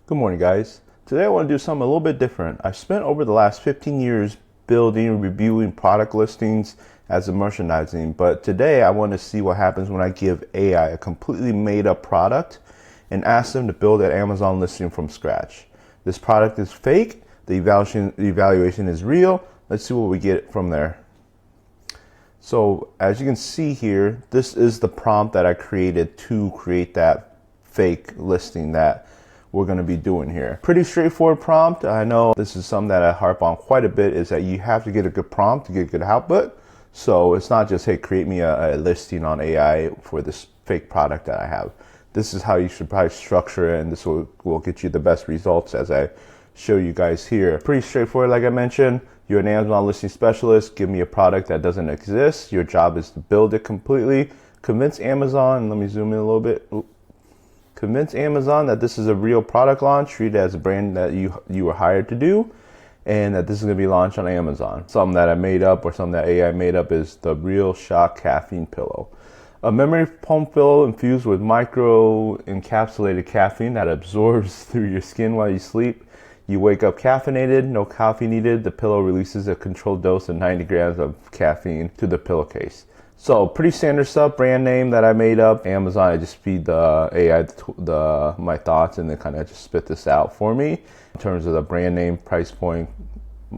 Good morning, guys. Today I want to do something a little bit different. I've spent over the last 15 years building, reviewing product listings as a merchandising, but today I want to see what happens when I give AI a completely made up product and ask them to build an Amazon listing from scratch. This product is fake, the evaluation is real. Let's see what we get from there. So as you can see here, this is the prompt that I created to create that fake listing that we're going to be doing here. Pretty straightforward prompt. I know this is something that I harp on quite a bit, is that you have to get a good prompt to get a good output. So it's not just, hey, create me a listing on AI for this fake product that I have. This is how you should probably structure it, and this will get you the best results as I show you guys here. Pretty straightforward, like I mentioned. You're an Amazon listing specialist. Give me a product that doesn't exist. Your job is to build it completely. Convince Amazon, let me zoom in a little bit. Convince Amazon that this is a real product launch. Treat it as a brand that you were hired to do, and that this is going to be launched on Amazon. Something that I made up, or something that AI made up, is the Real Shock Caffeine Pillow. A memory foam pillow infused with micro encapsulated caffeine that absorbs through your skin while you sleep. You wake up caffeinated, no coffee needed. The pillow releases a controlled dose of 90 grams of caffeine to the pillowcase. So pretty standard stuff, brand name that I made up. Amazon, I just feed the AI my thoughts, and they kind of just spit this out for me. In terms of the brand name, price point,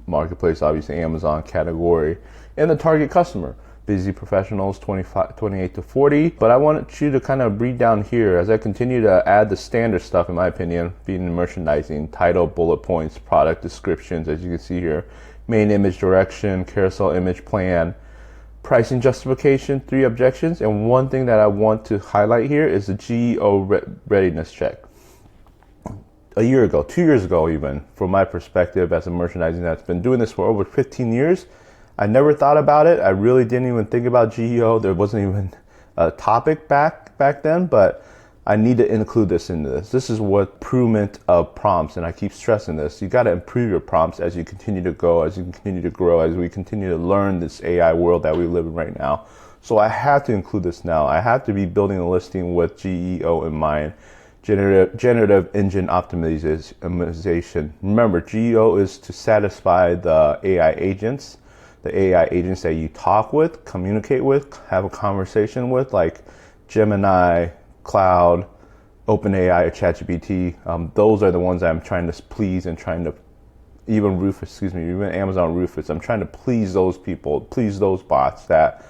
marketplace, obviously Amazon category, and the target customer. Busy professionals, 28 to 40. But I want you to kind of read down here as I continue to add the standard stuff, in my opinion, being in merchandising, title, bullet points, product descriptions, as you can see here, main image direction, carousel image plan, pricing justification, 3 objections, and one thing that I want to highlight here is the GEO readiness check. A year ago, 2 years ago even, from my perspective as a merchandising that's been doing this for over 15 years, I never thought about it. I really didn't even think about GEO. There wasn't even a topic back then, but I need to include this into this. This is what improvement of prompts, and I keep stressing this. You got to improve your prompts as you continue to go, as you continue to grow, as we continue to learn this AI world that we live in right now. So I have to include this now. I have to be building a listing with GEO in mind. Generative engine optimization. Remember, GEO is to satisfy the AI agents that you talk with, communicate with, have a conversation with, like Gemini, Cloud, OpenAI, or ChatGPT. Those are the ones that I'm trying to please, and trying to, even Amazon Rufus. I'm trying to please those people, please those bots, that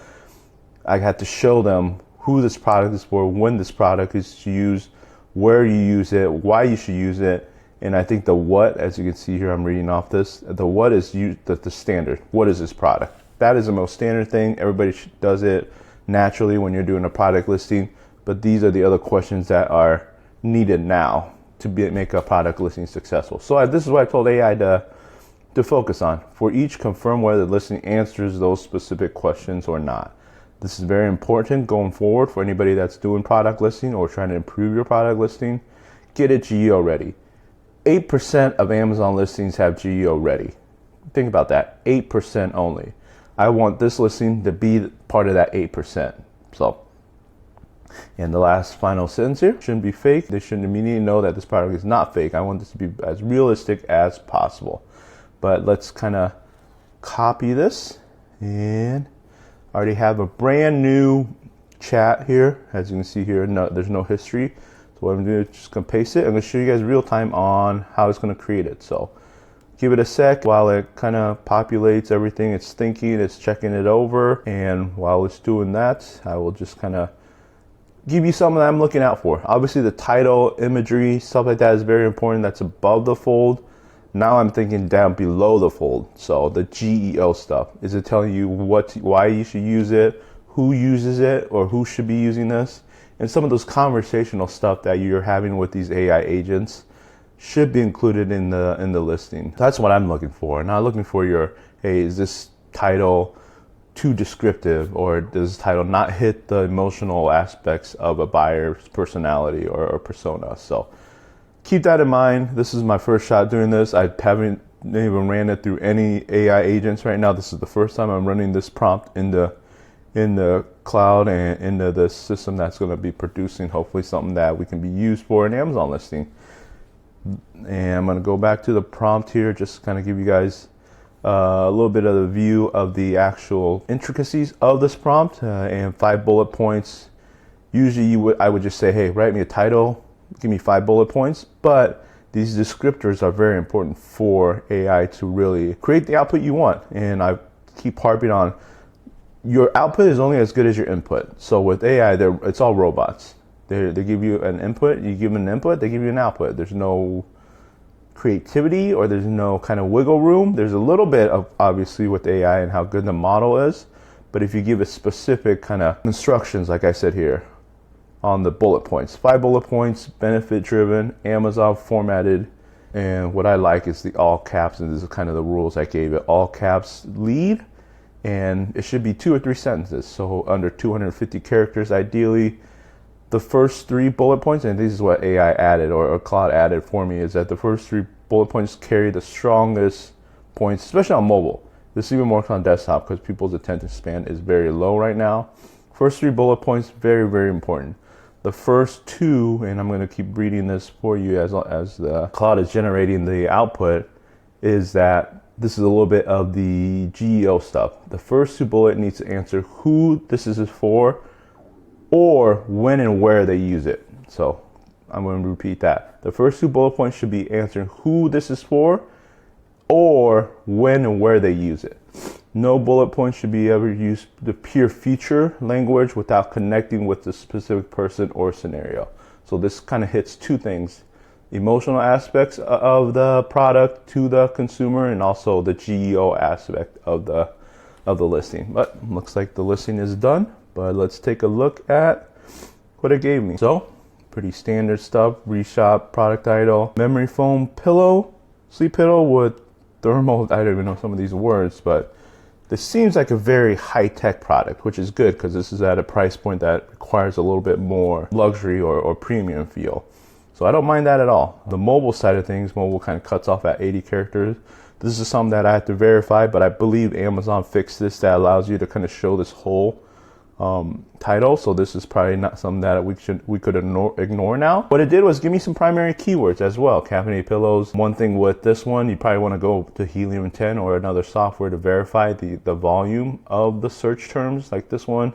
I had to show them who this product is for, when this product is used, where you use it, why you should use it. And I think the what, as you can see here, I'm reading off this, the what is the standard. What is this product? That is the most standard thing. Everybody does it naturally when you're doing a product listing. But these are the other questions that are needed now to make a product listing successful. So this is what I told AI to focus on. For each, confirm whether the listing answers those specific questions or not. This is very important going forward for anybody that's doing product listing or trying to improve your product listing. Get it GEO ready. 8% of Amazon listings have GEO ready. Think about that, 8% only. I want this listing to be part of that 8%. So, and the last final sentence here, shouldn't be fake. They shouldn't immediately know that this product is not fake. I want this to be as realistic as possible. But let's kind of copy this, and I already have a brand new chat here. As you can see here, there's no history. So what I'm going to do is just going to paste it. I'm going to show you guys real time on how it's going to create it. So give it a sec while it kind of populates everything. It's thinking, it's checking it over. And while it's doing that, I will just kind of give you something that I'm looking out for. Obviously the title, imagery, stuff like that is very important. That's above the fold. Now I'm thinking down below the fold. So the GEO stuff. Is it telling you why you should use it, who uses it, or who should be using this? And some of those conversational stuff that you're having with these AI agents should be included in the listing. That's what I'm looking for. Not looking for your, hey, is this title too descriptive, or does this title not hit the emotional aspects of a buyer's personality or persona? So keep that in mind. This is my first shot doing this. I haven't even ran it through any AI agents right now. This is the first time I'm running this prompt in the cloud and into the system that's going to be producing hopefully something that we can be used for an Amazon listing. And I'm going to go back to the prompt here, just kind of give you guys a little bit of the view of the actual intricacies of this prompt, and 5 bullet points. Usually I would just say, hey, write me a title, give me 5 bullet points, but these descriptors are very important for AI to really create the output you want. And I keep harping on, your output is only as good as your input. So with AI, it's all robots. They give you an input, you give them an input, they give you an output. There's no creativity, or there's no kind of wiggle room. There's a little bit of, obviously, with AI and how good the model is, but if you give it specific kind of instructions, like I said here on the bullet points, 5 bullet points, benefit driven, Amazon formatted, and what I like is the all caps, and this is kind of the rules I gave it. All caps lead, and it should be 2 or 3 sentences, so under 250 characters ideally. The first 3 bullet points, and this is what AI added, or Claude added for me, is that the first 3 bullet points carry the strongest points, especially on mobile. This even works on desktop because people's attention span is very low right now. First 3 bullet points, very, very important. The first 2, and I'm going to keep reading this for you as the Claude is generating the output, is that this is a little bit of the GEO stuff. The first 2 bullet needs to answer who this is for, or when and where they use it. So I'm going to repeat that. The first 2 bullet points should be answering who this is for, or when and where they use it. No bullet point should be ever use the pure feature language without connecting with the specific person or scenario. So this kind of hits 2 things: emotional aspects of the product to the consumer, and also the GEO aspect of the listing. But looks like the listing is done. But let's take a look at what it gave me. So pretty standard stuff: reshop, product title, memory foam pillow, sleep pillow with thermal. I don't even know some of these words, but this seems like a very high-tech product, which is good because this is at a price point that requires a little bit more luxury or premium feel. So I don't mind that at all. The mobile side of things, mobile kind of cuts off at 80 characters. This is something that I have to verify, but I believe Amazon fixed this, that allows you to kind of show this whole title. So this is probably not something that we could ignore now. What it did was give me some primary keywords as well. Caffeinated pillows. One thing with this one, you probably want to go to Helium 10 or another software to verify the volume of the search terms like this one.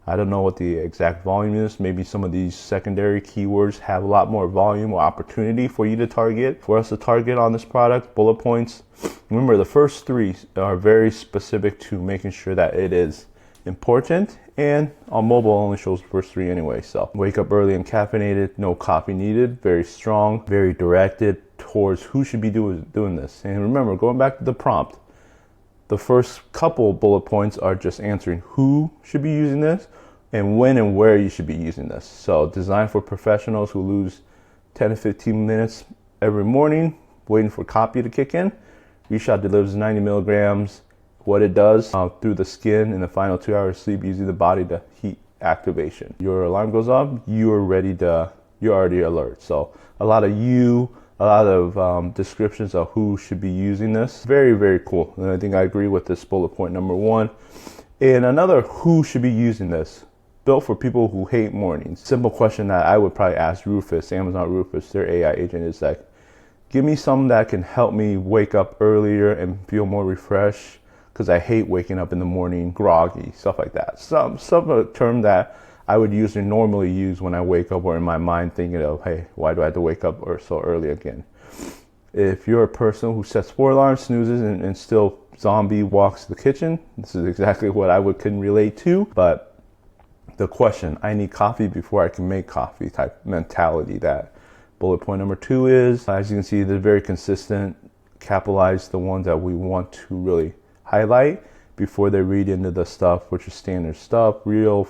I don't know what the exact volume is. Maybe some of these secondary keywords have a lot more volume or opportunity for you to target, for us to target on this product. Bullet points. Remember, the first 3 are very specific to making sure that it is important, and on mobile only shows the first 3 anyway. So wake up early and caffeinated, no coffee needed. Very strong, very directed towards who should be doing this. And remember, going back to the prompt, the first couple bullet points are just answering who should be using this and when and where you should be using this. So designed for professionals who lose 10 to 15 minutes every morning waiting for coffee to kick in. Reshot delivers 90 milligrams. What it does through the skin in the final 2 hours of sleep, using the body to heat activation. Your alarm goes off, you're already alert. So a lot of descriptions of who should be using this. Very, very cool. And I think I agree with this bullet point number 1. And another, who should be using this? Built for people who hate mornings. Simple question that I would probably ask Rufus, Amazon Rufus, their AI agent, is like, give me something that can help me wake up earlier and feel more refreshed, because I hate waking up in the morning groggy, stuff like that. Some a term that I would usually normally use when I wake up, or in my mind thinking of, hey, why do I have to wake up or so early again? If you're a person who sets 4 alarms, snoozes, and still zombie walks to the kitchen, this is exactly what I can relate to. But the question, I need coffee before I can make coffee type mentality, that bullet point number 2 is, as you can see, they're very consistent. Capitalize the ones that we want to really highlight before they read into the stuff, which is standard stuff: real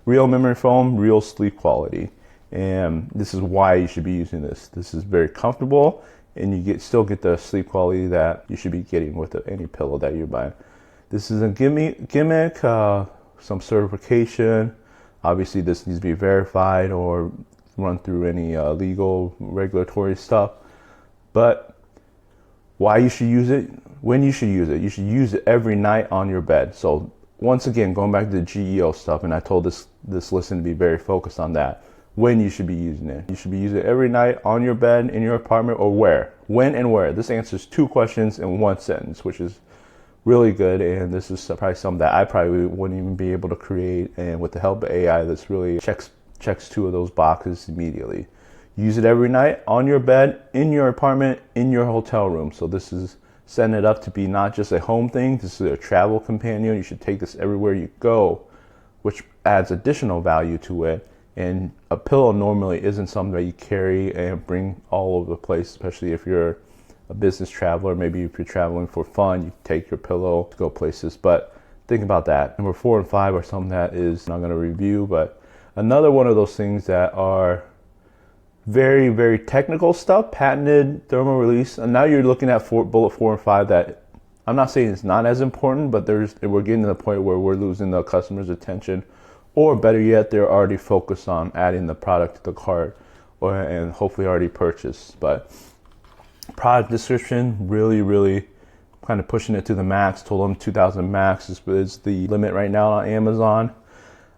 memory foam, real sleep quality. And this is why you should be using this. This is very comfortable, and you still get the sleep quality that you should be getting with any pillow that you're buying. This is a gimmick, some certification. Obviously this needs to be verified or run through any legal regulatory stuff. But why you should use it, when you should use it every night on your bed. So once again, going back to the GEO stuff, and I told this listen to be very focused on that. when you should be using it. You should be using it every night on your bed, in your apartment, or where? When and where? This answers 2 questions in 1 sentence, which is really good. And this is probably something that I probably wouldn't even be able to create. And with the help of AI, this really checks 2 of those boxes immediately. Use it every night on your bed, in your apartment, in your hotel room. So this is setting it up to be not just a home thing. This is a travel companion. You should take this everywhere you go, which adds additional value to it. And a pillow normally isn't something that you carry and bring all over the place, especially if you're a business traveler. Maybe if you're traveling for fun, you take your pillow to go places. But think about that. Number 4 and 5 are something that is not going to review, but another one of those things that are very, very technical stuff, patented thermal release. And now you're looking at bullet 4 and 5 that I'm not saying it's not as important, but we're getting to the point where we're losing the customer's attention, or better yet, they're already focused on adding the product to the cart, and hopefully already purchased. But product description, really kind of pushing it to the max. Told them 2,000 max is the limit right now on Amazon.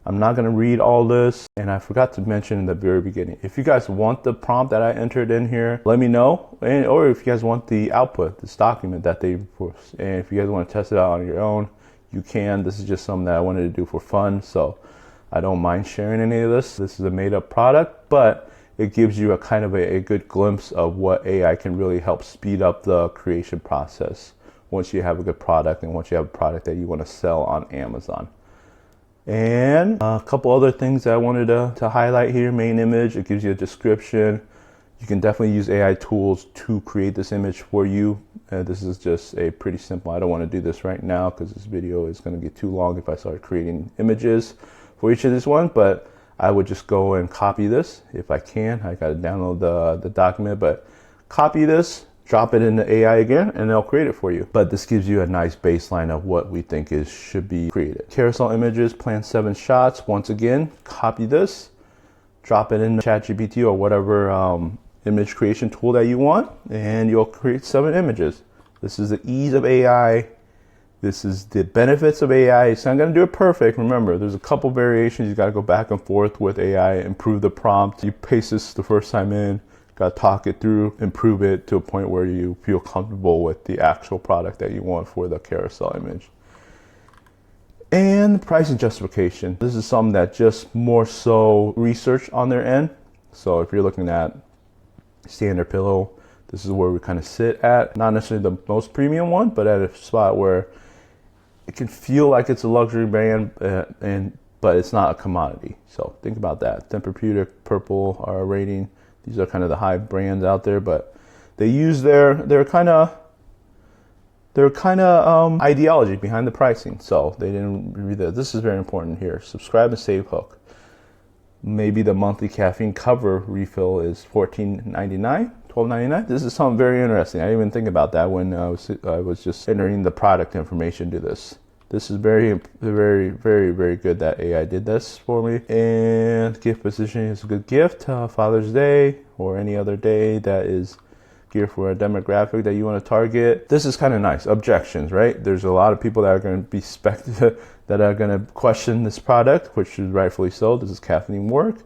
I'm not going to read all this, and I forgot to mention in the very beginning, if you guys want the prompt that I entered in here, let me know. Or if you guys want the output, this document that they force, and if you guys want to test it out on your own, you can. This is just something that I wanted to do for fun, so I don't mind sharing any of this. This is a made-up product, but it gives you a kind of a good glimpse of what AI can really help speed up the creation process once you have a good product, and once you have a product that you want to sell on Amazon. And a couple other things that I wanted to highlight here. Main image, it gives you a description. You can definitely use AI tools to create this image for you. This is just a pretty simple, I don't want to do this right now because this video is going to get too long if I start creating images for each of this one, but I would just go and copy this if I can. I got to download the document, but copy this, drop it into AI again, and they'll create it for you. But this gives you a nice baseline of what we think should be created. Carousel images, plan 7 shots. Once again, copy this, drop it in ChatGPT or whatever image creation tool that you want, and you'll create 7 images. This is the ease of AI. This is the benefits of AI. It's not going to do it perfect. Remember, there's a couple variations. You got to go back and forth with AI, improve the prompt. You paste this the first time in, got to talk it through, improve it to a point where you feel comfortable with the actual product that you want for the carousel image. And pricing justification. This is something that just more so research on their end. So if you're looking at standard pillow, this is where we kind of sit at. Not necessarily the most premium one, but at a spot where it can feel like it's a luxury brand, but it's not a commodity. So think about that. Tempur-Pedic, Purple, our rating. These are kind of the high brands out there, but they use their kind of ideology behind the pricing. So they didn't review that. This is very important here. Subscribe and save hook. Maybe the monthly caffeine cover refill is $14.99, $12.99. This is something very interesting. I didn't even think about that when I was just entering the product information to this. This is very, very, very, very good that AI did this for me. And gift positioning is a good gift. Father's Day or any other day that is geared for a demographic that you want to target. This is kind of nice. Objections, right? There's a lot of people that are going to be that are going to question this product, which is rightfully so. Does this caffeine work?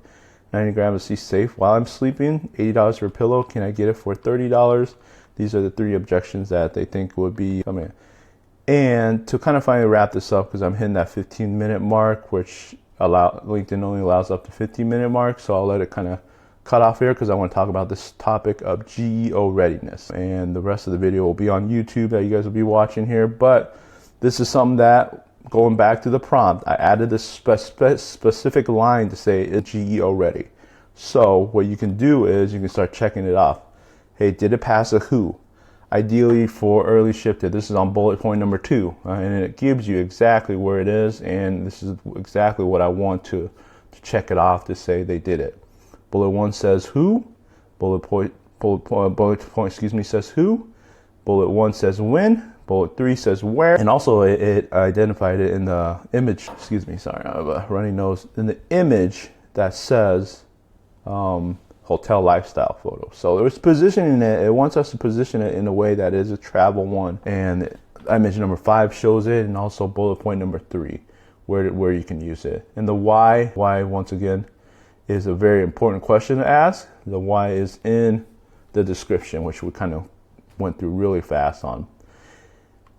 90 grams of C safe while I'm sleeping. $80 for a pillow. Can I get it for $30? These are the 3 objections that they think would be coming. And to kind of finally wrap this up, because I'm hitting that 15-minute mark, which LinkedIn only allows up to 15-minute mark, so I'll let it kind of cut off here because I want to talk about this topic of GEO readiness. And the rest of the video will be on YouTube that you guys will be watching here. But this is something that, going back to the prompt, I added this specific line to say it's GEO ready. So what you can do is you can start checking it off. Hey, did it pass a WHO? Ideally for early shifted. This is on bullet point number 2, and it gives you exactly where it is, and this is exactly what I want to check it off to say they did it. Bullet 1 says who, bullet point says who, bullet 1 says when, bullet 3 says where, and also it identified it in the image, sorry, I have a runny nose, in the image that says hotel lifestyle photo. So it was positioning it. It wants us to position it in a way that is a travel one. And image number 5 shows it, and also bullet point number 3, where you can use it. And the why once again is a very important question to ask. The why is in the description, which we kind of went through really fast on.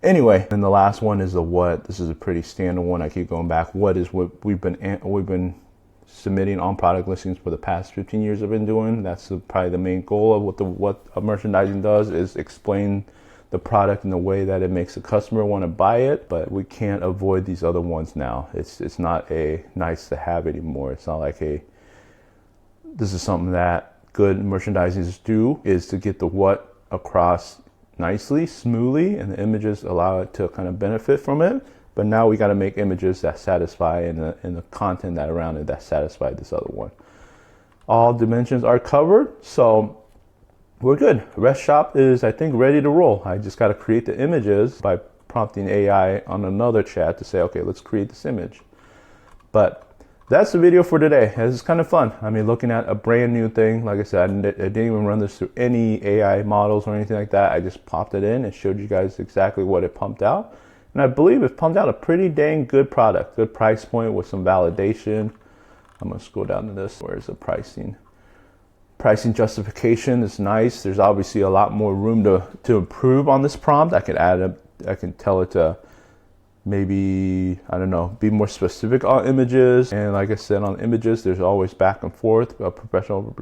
Anyway, and the last one is the what. This is a pretty standard one. I keep going back. What is what we've been submitting on product listings for the past 15 years I've been doing. That's probably the main goal of what merchandising does, is explain the product in the way that it makes the customer want to buy it. But we can't avoid these other ones now. It's not a nice to have anymore. It's not like this is something that good merchandisers do, is to get the what across nicely, smoothly, and the images allow it to kind of benefit from it. But now we got to make images that satisfy and the content that around it that satisfy this other one. All dimensions are covered, so we're good. Rest Shop is, I think, ready to roll. I just got to create the images by prompting AI on another chat to say, okay, let's create this image. But that's the video for today. This is kind of fun. I mean, looking at a brand new thing. Like I said, I didn't even run this through any AI models or anything like that. I just popped it in and showed you guys exactly what it pumped out. And I believe it pumped out a pretty dang good product. Good price point with some validation. I'm going to scroll down to this. Where's the pricing? Pricing justification is nice. There's obviously a lot more room to improve on this prompt. I can tell it to maybe, I don't know, be more specific on images. And like I said, on images, there's always back and forth. A professional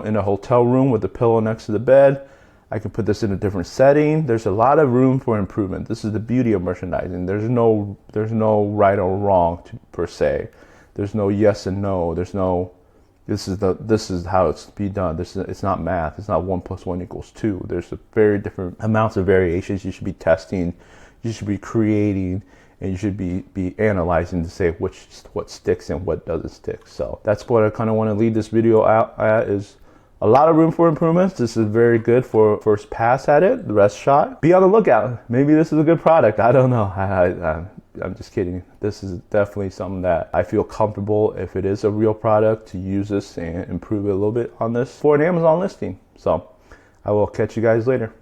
in a hotel room with a pillow next to the bed. I can put this in a different setting. There's a lot of room for improvement. This is the beauty of merchandising. There's no right or wrong per se. There's no yes and no. There's no this is how it's be done. It's not math. It's not 1 + 1 = 2. There's a very different amounts of variations you should be testing. You should be creating, and you should be analyzing to say what sticks and what doesn't stick. So that's what I kind of want to lead this video out at, is a lot of room for improvements. This is very good for first pass at it. The Rest Shot. Be on the lookout. Maybe this is a good product. I don't know. I'm just kidding. This is definitely something that I feel comfortable, if it is a real product, to use this and improve it a little bit on this for an Amazon listing. So I will catch you guys later.